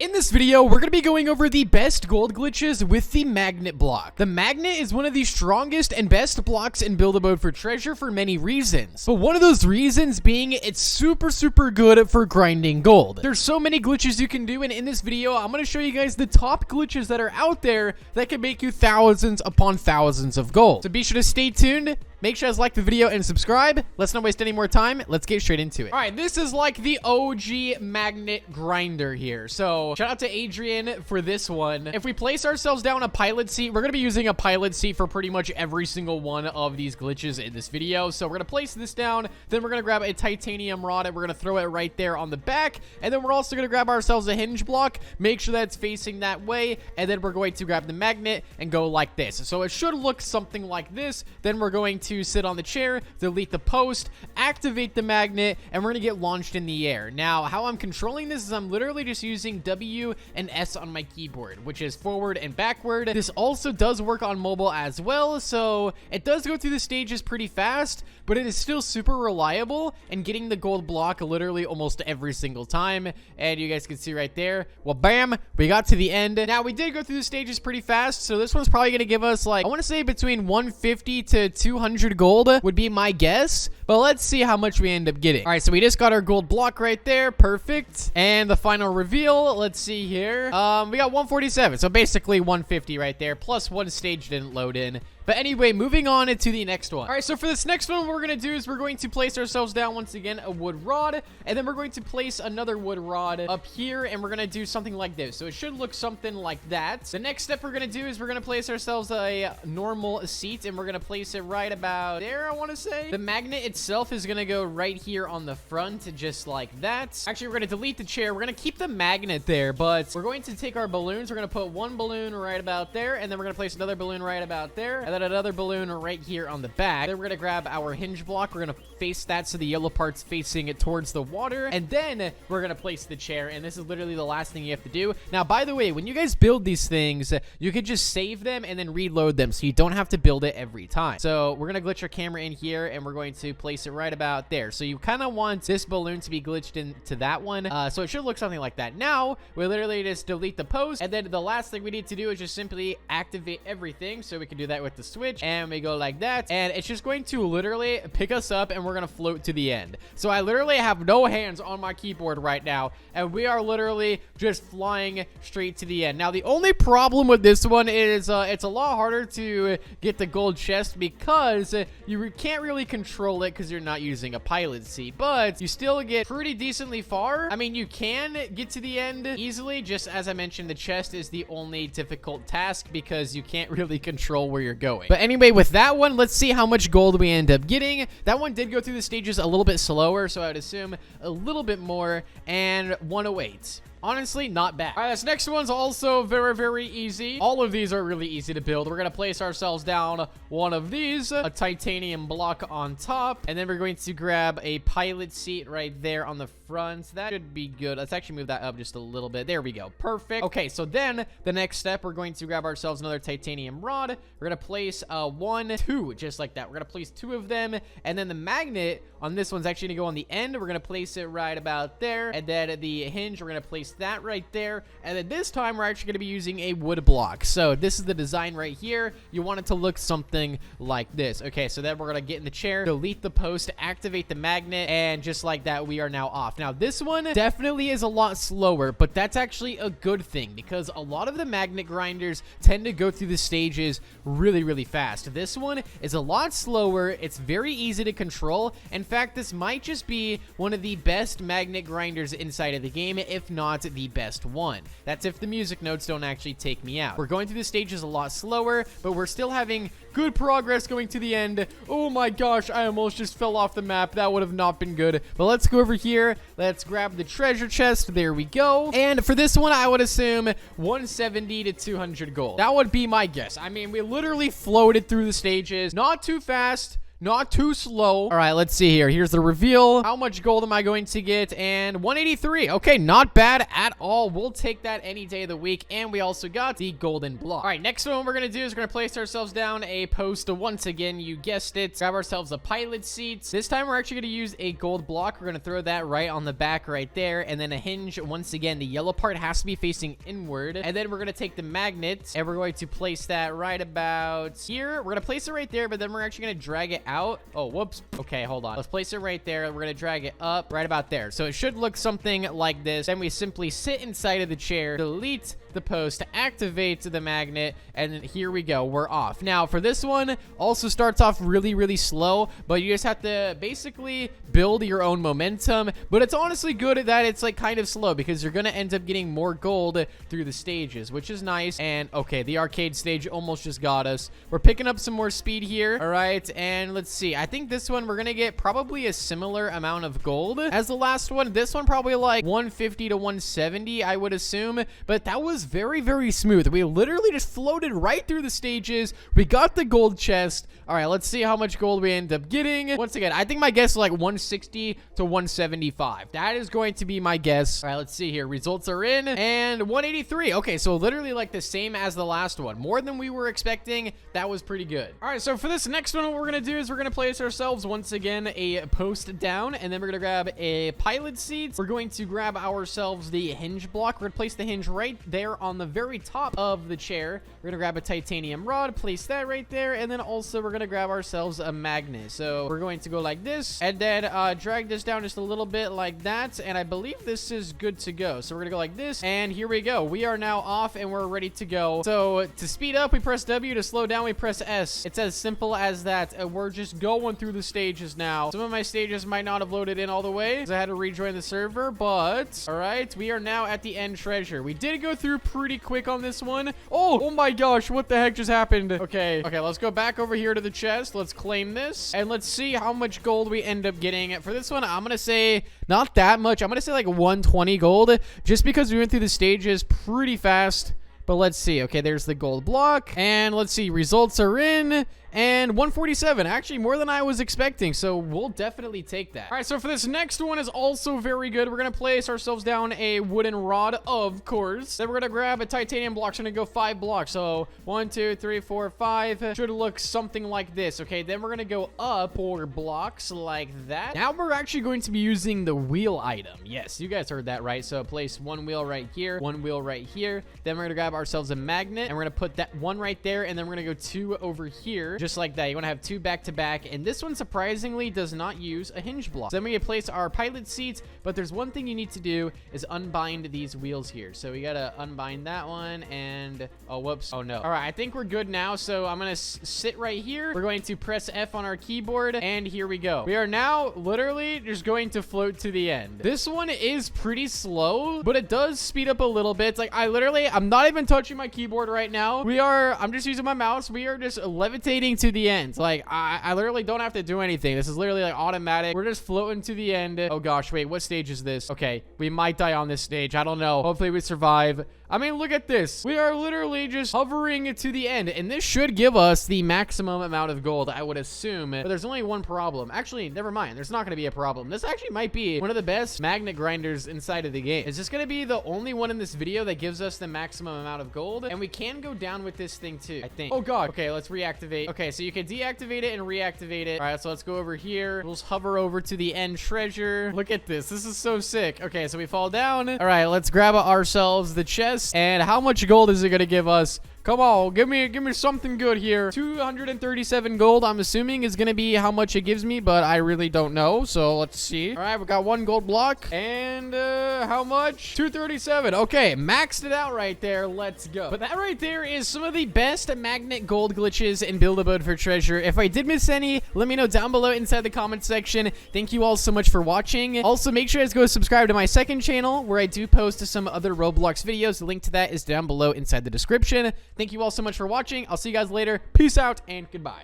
In this video, we're going to be going over the best gold glitches with the magnet block. The magnet is one of the strongest and best blocks in build a mode for treasure for many reasons. But one of those reasons being it's super good for grinding gold. There's so many glitches you can do, and in this video, I'm going to show you guys the top glitches that are out there that can make you thousands upon thousands of gold. So be sure to stay tuned. Make sure to like the video and subscribe. Let's not waste any more time. Let's get straight into it. All right, this is like the OG magnet grinder here. So shout out to Adrian for this one. If we place ourselves down a pilot seat, we're going to be using a pilot seat for pretty much every single one of these glitches in this video. So we're going to place this down. Then we're going to grab a titanium rod and we're going to throw it right there on the back. And then we're also going to grab ourselves a hinge block. Make sure that it's facing that way. And then we're going to grab the magnet and go like this. So it should look something like this. Then we're going to sit on the chair, delete the post, activate the magnet, and we're gonna get launched in the air. Now, how I'm controlling this is I'm literally just using W and S on my keyboard, which is forward and backward. This also does work on mobile as well, so it does go through the stages pretty fast, but it is still super reliable and getting the gold block literally almost every single time. And you guys can see right there, well, bam, we got to the end. Now, we did go through the stages pretty fast, so this one's probably gonna give us, like, I want to say between 150 to 200 gold would be my guess, but let's see how much we end up getting. All right, so we just got our gold block right there. Perfect. And the final reveal, let's see here. We got 147, so basically 150 right there, plus one stage didn't load in. But anyway, moving on to the next one. All right, so for this next one, what we're going to do is we're going to place ourselves down once again a wood rod, and then we're going to place another wood rod up here, and we're going to do something like this. So it should look something like that. The next step we're going to do is we're going to place ourselves a normal seat, and we're going to place it right about there, I want to say. The magnet itself is going to go right here on the front, just like that. Actually, we're going to delete the chair. We're going to keep the magnet there, but we're going to take our balloons. We're going to put one balloon right about there, and then we're going to place another balloon right about there, and then another balloon right here on the back. Then we're gonna grab our hinge block. We're gonna face that so the yellow part's facing it towards the water, and then we're gonna place the chair, and this is literally the last thing you have to do. Now, by the way, when you guys build these things, you could just save them and then reload them, so you don't have to build it every time. So we're gonna glitch our camera in here, and we're going to place it right about there. So you kind of want this balloon to be glitched into that one, so it should look something like that. Now we literally just delete the post, and then the last thing we need to do is just simply activate everything. So we can do that with the switch, and we go like that, and it's just going to literally pick us up, and we're gonna float to the end. So I literally have no hands on my keyboard right now, and we are literally just flying straight to the end. Now, the only problem with this one is it's a lot harder to get the gold chest because you can't really control it because you're not using a pilot seat, but you still get pretty decently far. I mean, you can get to the end easily. Just as I mentioned, the chest is the only difficult task because you can't really control where you're going. But anyway, with that one, let's see how much gold we end up getting. That one did go through the stages a little bit slower, so I would assume a little bit more, and 108. Honestly, not bad. All right, this next one's also very easy. All of these are really easy to build. We're gonna place ourselves down one of these, a titanium block on top, and then we're going to grab a pilot seat right there on the front. That should be good. Let's actually move that up just a little bit. There we go. Perfect. Okay, so then the next step, we're going to grab ourselves another titanium rod. We're gonna place 1, 2, just like that. We're gonna place 2 of them, and then the magnet on this one's actually gonna go on the end. We're gonna place it right about there, and then the hinge, we're gonna place that right there, and then this time we're actually going to be using a wood block. So this is the design right here. You want it to look something like this. Okay, so then we're going to get in the chair, delete the post, activate the magnet, and just like that, we are now off. Now, this one definitely is a lot slower, but that's actually a good thing because a lot of the magnet grinders tend to go through the stages really fast. This one is a lot slower. It's very easy to control. In fact, this might just be one of the best magnet grinders inside of the game, if not the best one. That's if the music notes don't actually take me out. We're going through the stages a lot slower, but we're still having good progress going to the end. Oh my gosh, I almost just fell off the map. That would have not been good. But let's go over here. Let's grab the treasure chest. There we go. And for this one, I would assume 170 to 200 gold. That would be my guess. I mean, we literally floated through the stages. Not too fast, Not too slow. All right, let's see here. Here's the reveal. How much gold am I going to get? And 183. Okay, not bad at all. We'll take that any day of the week. And we also got the golden block. All right, next one we're going to do is we're going to place ourselves down a post once again. You guessed it. Grab ourselves a pilot seat. This time we're actually going to use a gold block. We're going to throw that right on the back right there. And then a hinge. Once again, the yellow part has to be facing inward. And then we're going to take the magnet and we're going to place that right about here. We're going to place it right there, but then we're actually going to drag it out. Oh, whoops. Okay, hold on. Let's place it right there. We're going to drag it up right about there. So it should look something like this. Then we simply sit inside of the chair, delete the post, activate the magnet, and here we go. We're off. Now, for this one, also starts off really, really slow, but you just have to basically build your own momentum. But it's honestly good at that it's like kind of slow because you're going to end up getting more gold through the stages, which is nice. And okay, the arcade stage almost just got us. We're picking up some more speed here. All right, and let's see. I think this one we're going to get probably a similar amount of gold as the last one. This one probably like 150 to 170, I would assume. But that was very, very smooth. We literally just floated right through the stages. We got the gold chest. All right, let's see how much gold we end up getting. Once again, I think my guess is like 160 to 175. That is going to be my guess. All right, let's see here. Results are in and 183. Okay, so literally like the same as the last one. More than we were expecting. That was pretty good. All right, so for this next one, what we're going to do is we're going to place ourselves once again a post down, and then we're going to grab a pilot seat. We're going to grab ourselves the hinge block. We're going to place the hinge right there on the very top of the chair. We're going to grab a titanium rod, place that right there, and then also we're going to grab ourselves a magnet. So we're going to go like this, and then drag this down just a little bit like that, and I believe this is good to go. So we're going to go like this, and here we go. We are now off, and we're ready to go. So to speed up, we press W. To slow down, we press S. It's as simple as that. We're just going through the stages now. Some of my stages might not have loaded in all the way because I had to rejoin the server, but all right, we are now at the end treasure. We did go through pretty quick on this one. Oh my gosh, what the heck just happened? Okay, let's go back over here to the chest. Let's claim this, and let's see how much gold we end up getting. For this one, I'm gonna say not that much. I'm gonna say like 120 gold, just because we went through the stages pretty fast. But let's see. Okay, there's the gold block. And let's see. Results are in. And 147. Actually, more than I was expecting. So we'll definitely take that. All right, so for this next one is also very good. We're going to place ourselves down a wooden rod, of course. Then we're going to grab a titanium block. So we're going to go 5 blocks. So 1, 2, 3, 4, 5. Should look something like this. Okay, then we're going to go up 4 blocks like that. Now we're actually going to be using the wheel item. Yes, you guys heard that right. So place 1 wheel right here, 1 wheel right here. Then we're going to grab ourselves a magnet, and we're going to put that 1 right there, and then we're going to go 2 over here. Just like that. You want to have 2 back to back, and this one surprisingly does not use a hinge block. So then we place our pilot seats, but there's one thing you need to do is unbind these wheels here. So we got to unbind that one, and oh, whoops. Oh no. All right, I think we're good now. So I'm going to sit right here. We're going to press F on our keyboard, and here we go. We are now literally just going to float to the end. This one is pretty slow, but it does speed up a little bit. It's like I'm not even touching my keyboard right now. I'm just using my mouse. We are just levitating to the end. Like I literally don't have to do anything. This is literally like automatic. We're just floating to the end. Oh gosh, wait, what stage is this? Okay, we might die on this stage. I don't know. Hopefully we survive. I mean, look at this. We are literally just hovering to the end, and this should give us the maximum amount of gold, I would assume. But there's only one problem. Actually, never mind. There's not going to be a problem. This actually might be one of the best magnet grinders inside of the game. Is this going to be the only one in this video that gives us the maximum amount of gold? And we can go down with this thing too, I think. Oh god. Okay, let's reactivate. Okay, so you can deactivate it and reactivate it. All right, so let's go over here. We'll just hover over to the end treasure. Look at this. This is so sick. Okay, so we fall down. All right, let's grab ourselves the chest. And how much gold is it going to give us? Come on, give me something good here. 237 gold, I'm assuming, is going to be how much it gives me, but I really don't know. So let's see. All right, we got 1 gold block. And how much? 237. Okay, maxed it out right there. Let's go. But that right there is some of the best magnet gold glitches in Build-A-Boat for Treasure. If I did miss any, let me know down below inside the comment section. Thank you all so much for watching. Also, make sure you guys go subscribe to my second channel, where I do post some other Roblox videos. The link to that is down below inside the description. Thank you all so much for watching. I'll see you guys later. Peace out and goodbye.